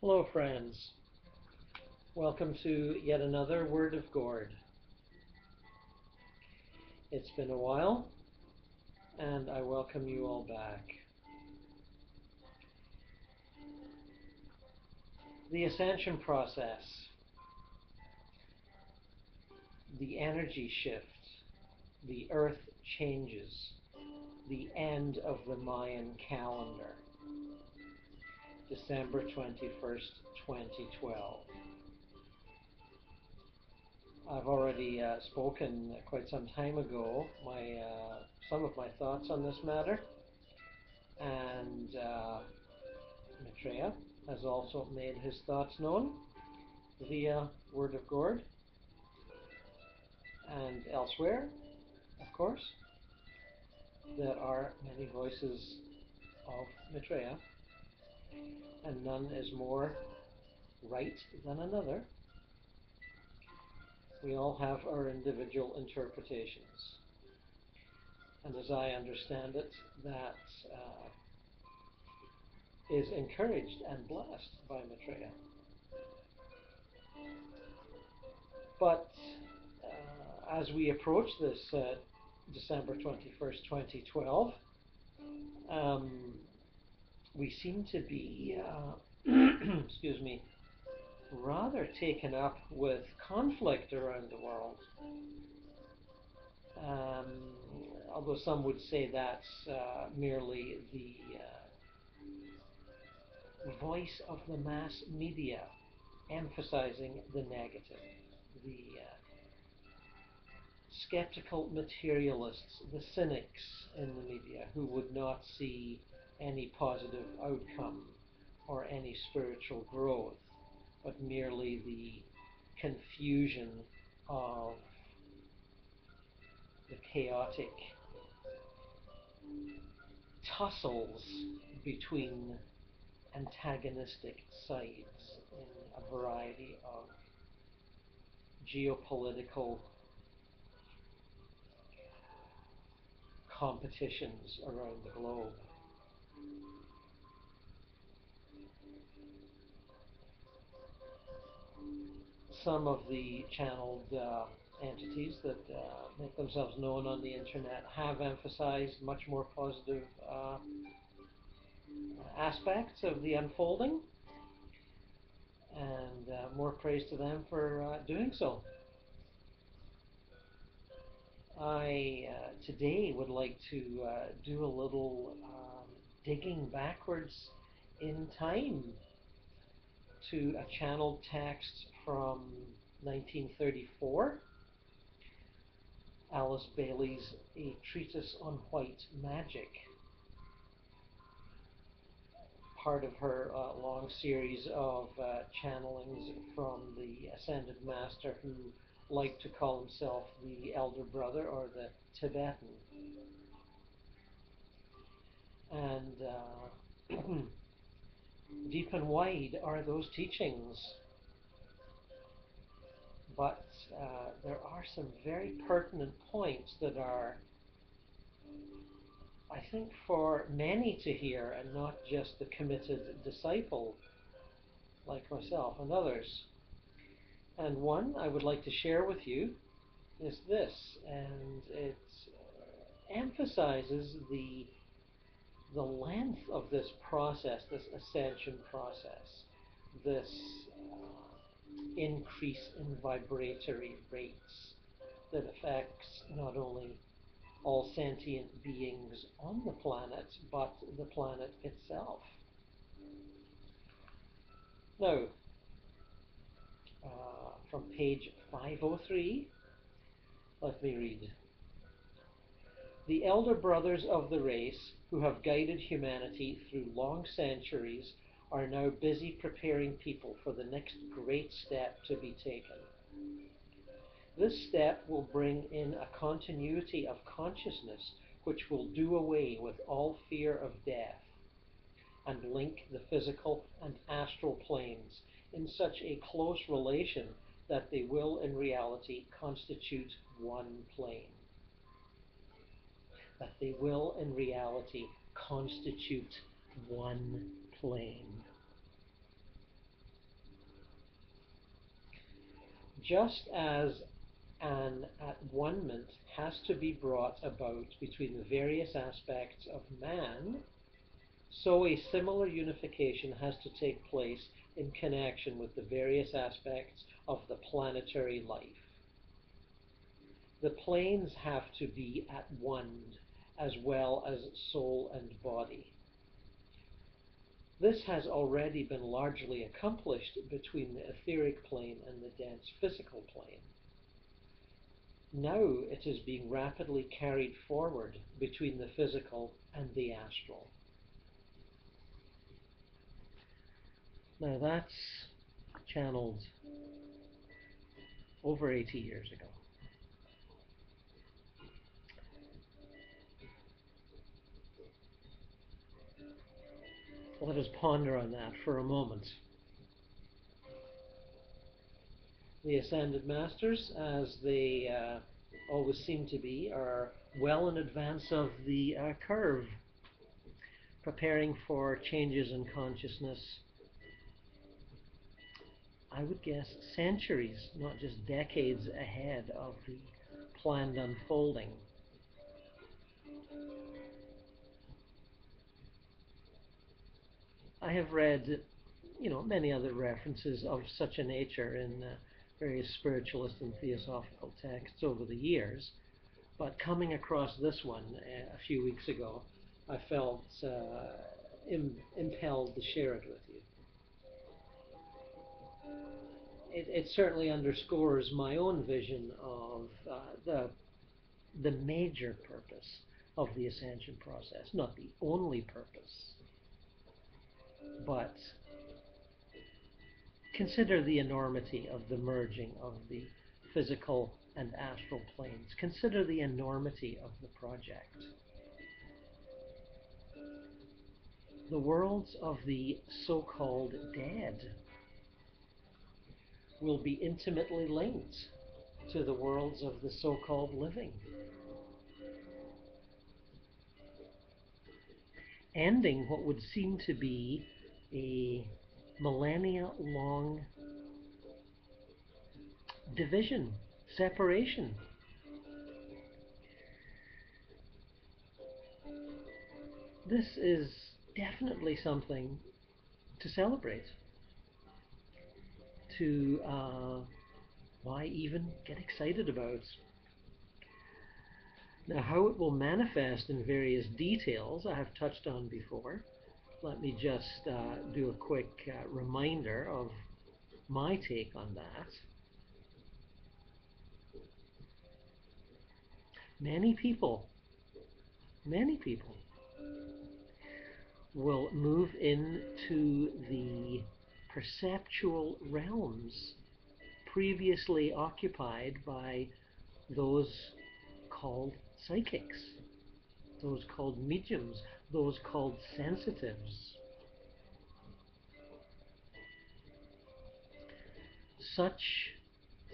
Hello, friends. Welcome to yet another Word of Gord. It's been a while, and I welcome you all back. The Ascension process, the energy shift, the Earth changes, the end of the Mayan calendar, December 21st, 2012. I've already spoken quite some time ago some of my thoughts on this matter, and Maitreya has also made his thoughts known via Word of Gord and elsewhere, of course. There are many voices of Maitreya, and none is more right than another. We all have our individual interpretations, and as I understand it, that is encouraged and blessed by Maitreya. But as we approach this December 21st, 2012, we seem to be, excuse me, rather taken up with conflict around the world. Although some would say that's merely the voice of the mass media emphasizing the negative, the skeptical materialists, the cynics in the media who would not see any positive outcome or any spiritual growth, but merely the confusion of the chaotic tussles between antagonistic sides in a variety of geopolitical competitions around the globe. Some of the channeled entities that make themselves known on the internet have emphasized much more positive aspects of the unfolding, and more praise to them for doing so. I today would like to do a little digging backwards in time to a channeled text from 1934, Alice Bailey's A Treatise on White Magic, part of her long series of channelings from the Ascended Master, who liked to call himself the Elder Brother or the Tibetan. And deep and wide are those teachings, but there are some very pertinent points that are, I think, for many to hear, and not just the committed disciple like myself and others. And one I would like to share with you is this, and it emphasizes the length of this process, this ascension process, this increase in vibratory rates that affects not only all sentient beings on the planet, but the planet itself. Now, from page 503, let me read. The elder brothers of the race, who have guided humanity through long centuries, are now busy preparing people for the next great step to be taken. This step will bring in a continuity of consciousness which will do away with all fear of death and link the physical and astral planes in such a close relation that they will in reality constitute one plane. That they will in reality constitute one plane. Just as an at-one-ment has to be brought about between the various aspects of man, so a similar unification has to take place in connection with the various aspects of the planetary life. The planes have to be at one as well as soul and body. This has already been largely accomplished between the etheric plane and the dense physical plane. Now it is being rapidly carried forward between the physical and the astral. Now that's channeled over 80 years ago. Let us ponder on that for a moment. The Ascended Masters, as they always seem to be, are well in advance of the curve, preparing for changes in consciousness. I would guess centuries, not just decades ahead of the planned unfolding. I have read, many other references of such a nature in various spiritualist and theosophical texts over the years, but coming across this one a few weeks ago, I felt impelled to share it with you. It certainly underscores my own vision of the major purpose of the Ascension process, not the only purpose, but consider the enormity of the merging of the physical and astral planes. Consider the enormity of the project. The worlds of the so-called dead will be intimately linked to the worlds of the so-called living, ending what would seem to be a millennia-long division, separation. This is definitely something to celebrate, to why even get excited about. Now, how it will manifest in various details I have touched on before. Let me just do a quick reminder of my take on that. Many people will move into the perceptual realms previously occupied by those called psychics, those called mediums, those called sensitives. Such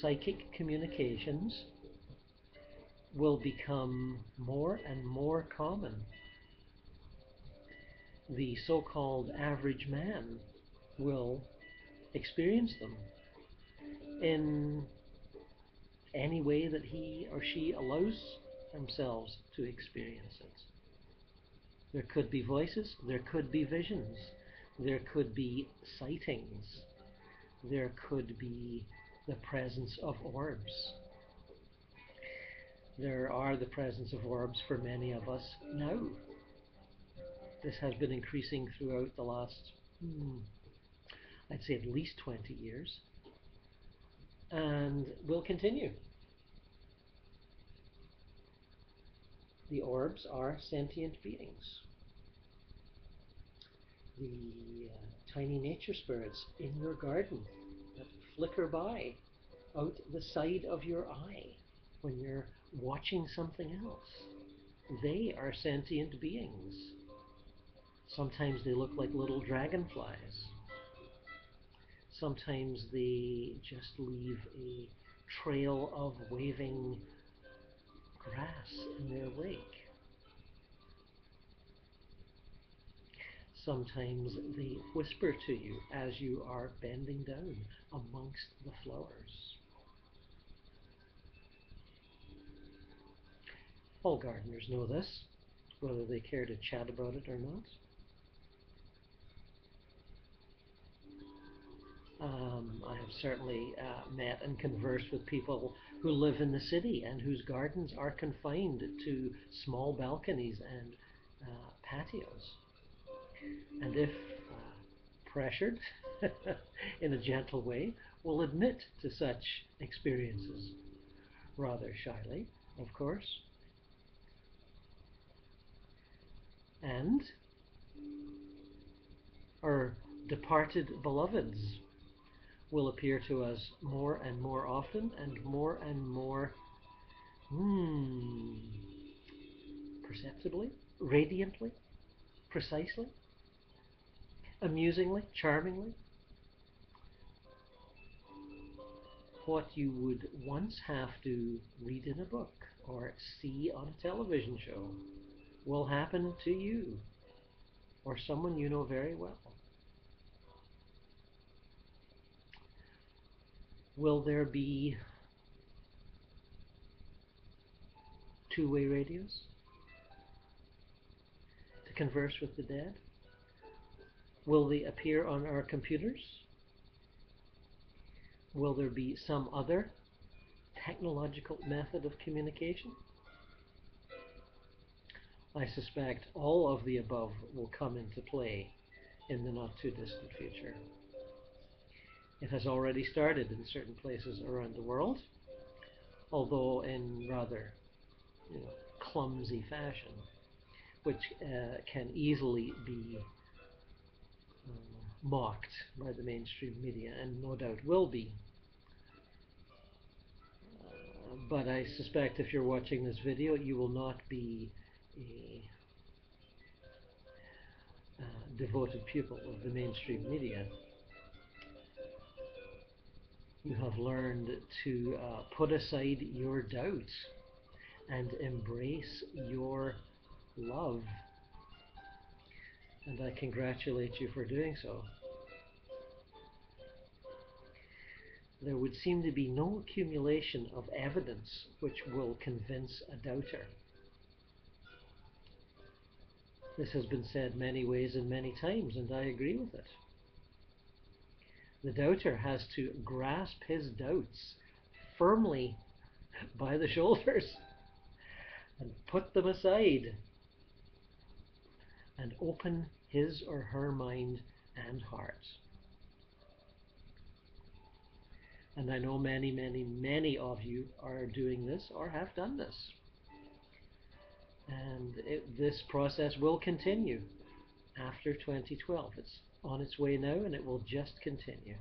psychic communications will become more and more common. The so-called average man will experience them in any way that he or she allows themselves to experience it. There could be voices, there could be visions, there could be sightings, there could be the presence of orbs. There are the presence of orbs for many of us now. This has been increasing throughout the last, I'd say at least 20 years, and will continue. The orbs are sentient beings. The tiny nature spirits in your garden that flicker by out the side of your eye when you're watching something else. They are sentient beings. Sometimes they look like little dragonflies. Sometimes they just leave a trail of waving grass in their wake. Sometimes they whisper to you as you are bending down amongst the flowers. All gardeners know this, whether they care to chat about it or not. I have certainly met and conversed with people who live in the city and whose gardens are confined to small balconies and patios. And if pressured in a gentle way, will admit to such experiences, rather shyly, of course. And our departed beloveds will appear to us more and more often and more perceptibly, radiantly, precisely, amusingly, charmingly. What you would once have to read in a book or see on a television show will happen to you or someone you know very well. Will there be two-way radios to converse with the dead? Will they appear on our computers? Will there be some other technological method of communication? I suspect all of the above will come into play in the not too distant future. It has already started in certain places around the world, although in rather clumsy fashion, which can easily be mocked by the mainstream media, and no doubt will be. But I suspect if you're watching this video, you will not be a devoted pupil of the mainstream media. You have learned to put aside your doubts and embrace your love. And I congratulate you for doing so. There would seem to be no accumulation of evidence which will convince a doubter. This has been said many ways and many times, and I agree with it. The doubter has to grasp his doubts firmly by the shoulders and put them aside and open his or her mind and heart. And I know many, many, many of you are doing this or have done this. And this process will continue after 2012. It's on its way now, and it will just continue.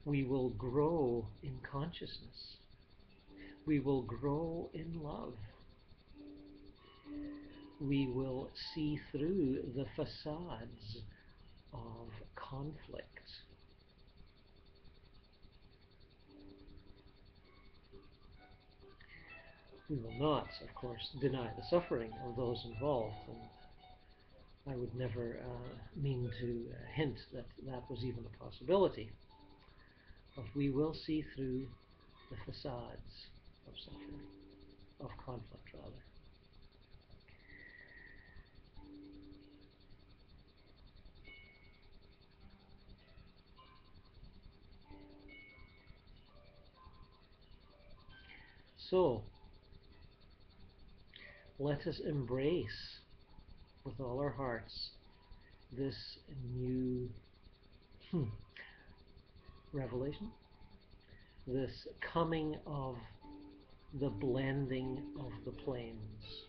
We will grow in consciousness. We will grow in love. We will see through the facades of conflict. We will not, of course, deny the suffering of those involved, and I would never mean to hint that that was even a possibility. But we will see through the facades of suffering, of conflict rather. So, let us embrace with all our hearts this new revelation, this coming of the blending of the planes,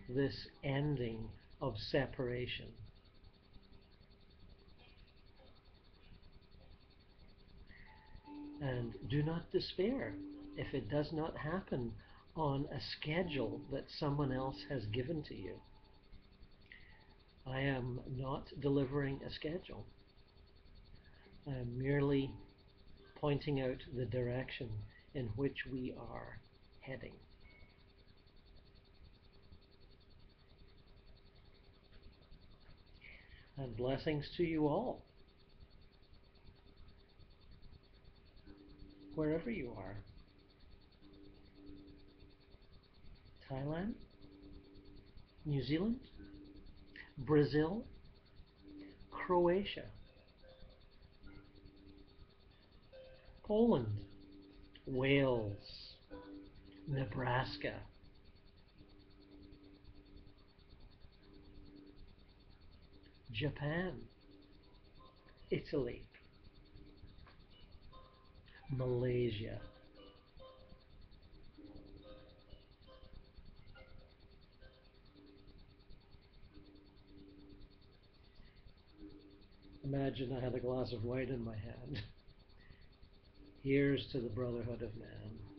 this ending of separation. And do not despair if it does not happen on a schedule that someone else has given to you. I am not delivering a schedule. I am merely pointing out the direction in which we are heading. And blessings to you all. wherever you are. Thailand, New Zealand, Brazil, Croatia, Poland, Wales, Nebraska, Japan, Italy, Malaysia, imagine I had a glass of wine in my hand. Here's to the brotherhood of man.